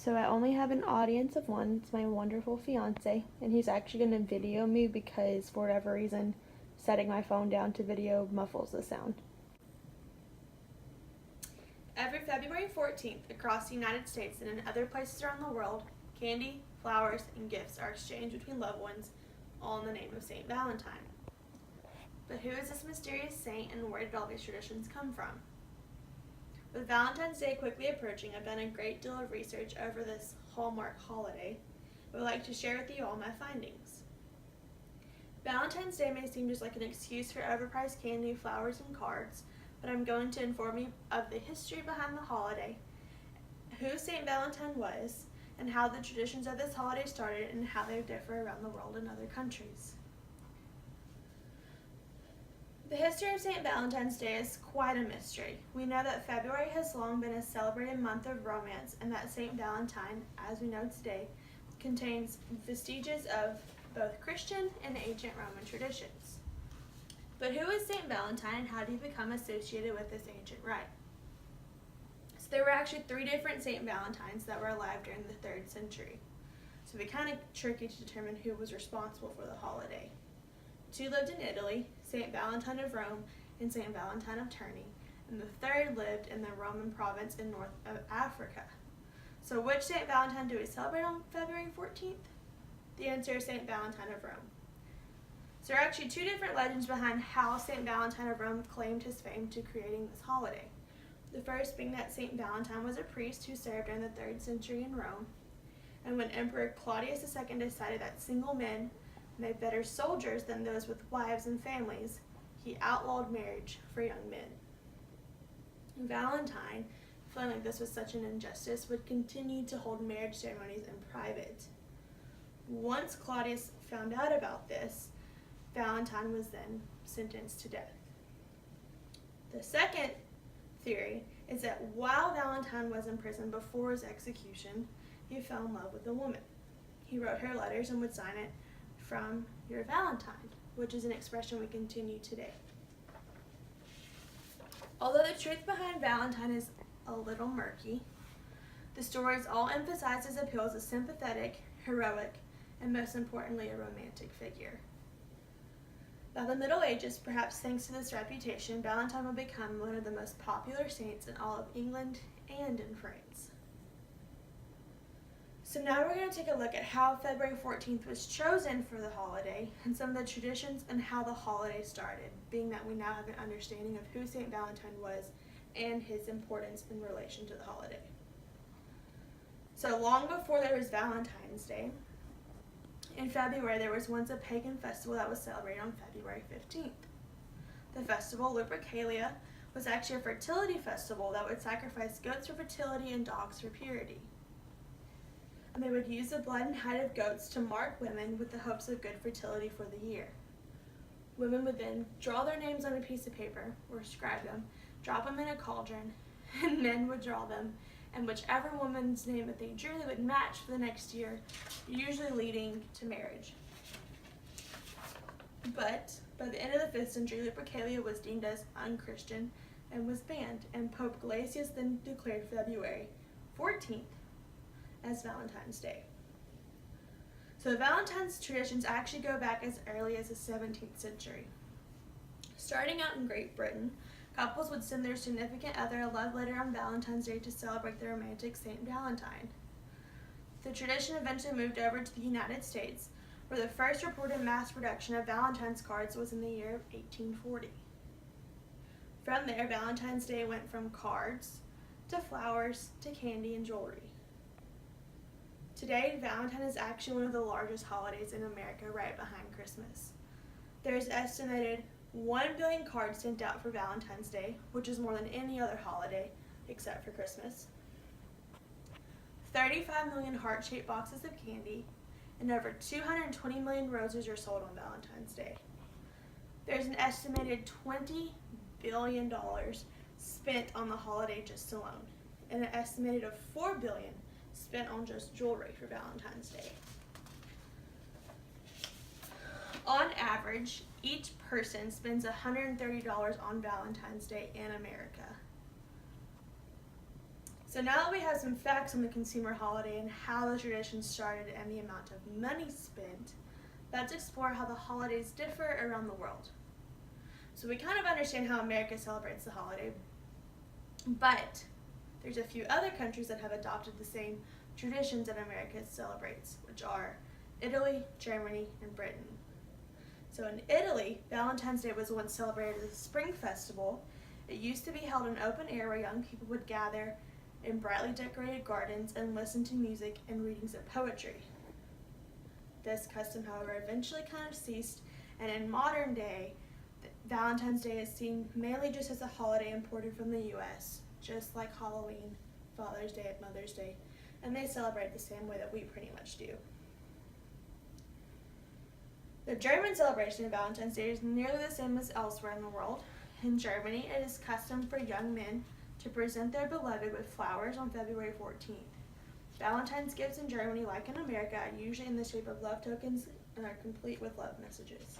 So I only have an audience of one. It's my wonderful fiance, and he's actually going to video me because for whatever reason, setting my phone down to video muffles the sound. Every February 14th across the United States and in other places around the world, candy, flowers, and gifts are exchanged between loved ones, all in the name of St. Valentine. But who is this mysterious saint and where did all these traditions come from? With Valentine's Day quickly approaching, I've done a great deal of research over this hallmark holiday. I would like to share with you all my findings. Valentine's Day may seem just like an excuse for overpriced candy, flowers, and cards, but I'm going to inform you of the history behind the holiday, who St. Valentine was, and how the traditions of this holiday started and how they differ around the world in other countries. The history of St. Valentine's Day is quite a mystery. We know that February has long been a celebrated month of romance and that St. Valentine, as we know today, contains vestiges of both Christian and ancient Roman traditions. But who is St. Valentine and how did he become associated with this ancient rite? So there were actually 3 different St. Valentines that were alive during the 3rd century. So it'd be kind of tricky to determine who was responsible for the holiday. 2 lived in Italy, St. Valentine of Rome and St. Valentine of Terni, and the 3rd lived in the Roman province in north of Africa. So which St. Valentine do we celebrate on February 14th? The answer is St. Valentine of Rome. So there are actually 2 different legends behind how St. Valentine of Rome claimed his fame to creating this holiday. The first being that St. Valentine was a priest who served during the 3rd century in Rome, and when Emperor Claudius II decided that single men made better soldiers than those with wives and families, he outlawed marriage for young men. Valentine, feeling like this was such an injustice, would continue to hold marriage ceremonies in private. Once Claudius found out about this, Valentine was then sentenced to death. The second theory is that while Valentine was in prison before his execution, he fell in love with a woman. He wrote her letters and would sign it from your Valentine, which is an expression we continue today. Although the truth behind Valentine is a little murky, the stories all emphasize his appeal as a sympathetic, heroic, and most importantly, a romantic figure. By the Middle Ages, perhaps thanks to this reputation, Valentine would become one of the most popular saints in all of England and in France. So now we're going to take a look at how February 14th was chosen for the holiday and some of the traditions and how the holiday started, being that we now have an understanding of who St. Valentine was and his importance in relation to the holiday. So long before there was Valentine's Day, in February there was once a pagan festival that was celebrated on February 15th. The festival, Lupercalia, was actually a fertility festival that would sacrifice goats for fertility and dogs for purity. And they would use the blood and hide of goats to mark women with the hopes of good fertility for the year. Women would then draw their names on a piece of paper, or scribe them, drop them in a cauldron, and men would draw them, and whichever woman's name that they drew, they would match for the next year, usually leading to marriage. But by the end of the 5th century, Lupercalia was deemed as unchristian and was banned, and Pope Gelasius then declared February 14th as Valentine's Day. So Valentine's traditions actually go back as early as the 17th century. Starting out in Great Britain, couples would send their significant other a love letter on Valentine's Day to celebrate the romantic St. Valentine. The tradition eventually moved over to the United States, where the first reported mass production of Valentine's cards was in the year of 1840. From there, Valentine's Day went from cards to flowers to candy and jewelry. Today, Valentine is actually one of the largest holidays in America, right behind Christmas. There's estimated 1 billion cards sent out for Valentine's Day, which is more than any other holiday except for Christmas. 35 million heart-shaped boxes of candy, and over 220 million roses are sold on Valentine's Day. There's an estimated $20 billion spent on the holiday just alone, and an estimated of $4 billion spent on just jewelry for Valentine's Day. On average, each person spends $130 on Valentine's Day in America. So now that we have some facts on the consumer holiday and how the tradition started and the amount of money spent, let's explore how the holidays differ around the world. So we kind of understand how America celebrates the holiday, but there's a few other countries that have adopted the same traditions that America celebrates, which are Italy, Germany, and Britain. So in Italy, Valentine's Day was once celebrated as a spring festival. It used to be held in open air where young people would gather in brightly decorated gardens and listen to music and readings of poetry. This custom, however, eventually kind of ceased, and in modern day, Valentine's Day is seen mainly just as a holiday imported from the US, just like Halloween, Father's Day, and Mother's Day, and they celebrate the same way that we pretty much do. The German celebration of Valentine's Day is nearly the same as elsewhere in the world. In Germany, it is custom for young men to present their beloved with flowers on February 14th. Valentine's gifts in Germany, like in America, are usually in the shape of love tokens and are complete with love messages.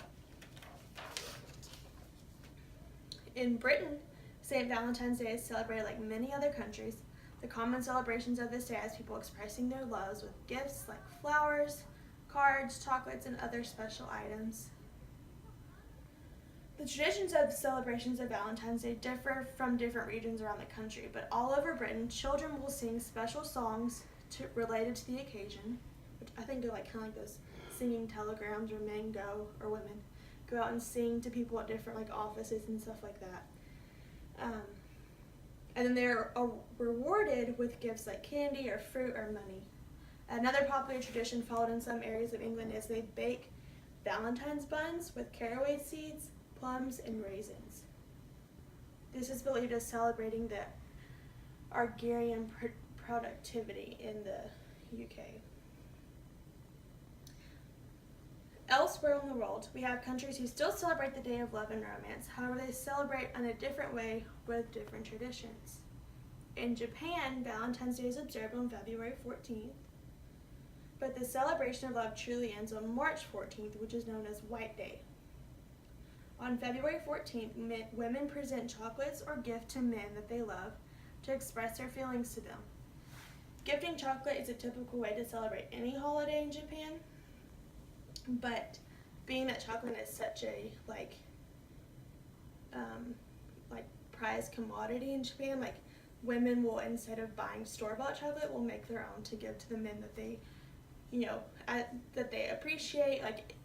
In Britain, St. Valentine's Day is celebrated like many other countries. The common celebrations of this day has people expressing their loves with gifts like flowers, cards, chocolates, and other special items. The traditions of celebrations of Valentine's Day differ from different regions around the country, but all over Britain, children will sing special songs related to the occasion, which I think are kind of like those singing telegrams, or men go, or women go out and sing to people at different offices and stuff like that. And then they're rewarded with gifts like candy or fruit or money. Another popular tradition followed in some areas of England is they bake Valentine's buns with caraway seeds, plums, and raisins. This is believed as celebrating the agrarian productivity in the UK. Elsewhere in the world, we have countries who still celebrate the Day of Love and Romance. However, they celebrate in a different way with different traditions. In Japan, Valentine's Day is observed on February 14th, but the celebration of love truly ends on March 14th, which is known as White Day. On February 14th, women present chocolates or gifts to men that they love to express their feelings to them. Gifting chocolate is a typical way to celebrate any holiday in Japan, but being that chocolate is such a prized commodity in Japan, women will, instead of buying store-bought chocolate, will make their own to give to the men that they, that they appreciate.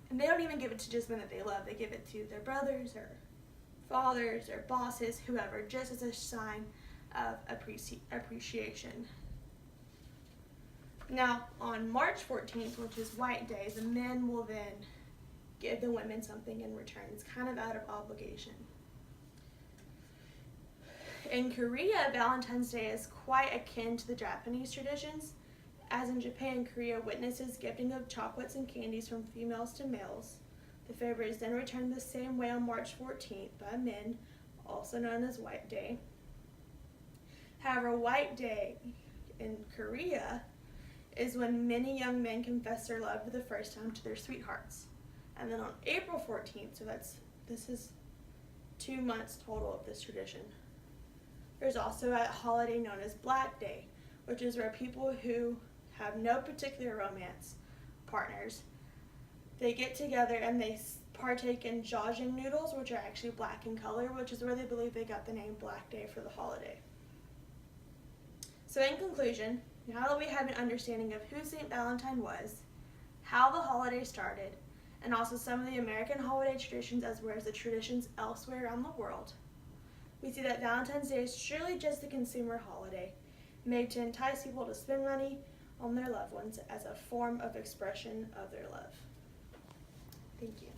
And they don't even give it to just men that they love. They give it to their brothers or fathers or bosses, whoever, just as a sign of appreciation. Now, on March 14th, which is White Day, the men will then give the women something in return. It's kind of out of obligation. In Korea, Valentine's Day is quite akin to the Japanese traditions. As in Japan, Korea witnesses gifting of chocolates and candies from females to males. The favor is then returned the same way on March 14th by men, also known as White Day. However, White Day in Korea is when many young men confess their love for the first time to their sweethearts. And then on April 14th, so this is 2 months total of this tradition, there's also a holiday known as Black Day, which is where people who have no particular romance partners, they get together and they partake in jajang noodles, which are actually black in color, which is where they believe they got the name Black Day for the holiday. So in conclusion, now that we have an understanding of who St. Valentine was, how the holiday started, and also some of the American holiday traditions as well as the traditions elsewhere around the world, we see that Valentine's Day is surely just a consumer holiday made to entice people to spend money on their loved ones as a form of expression of their love. Thank you.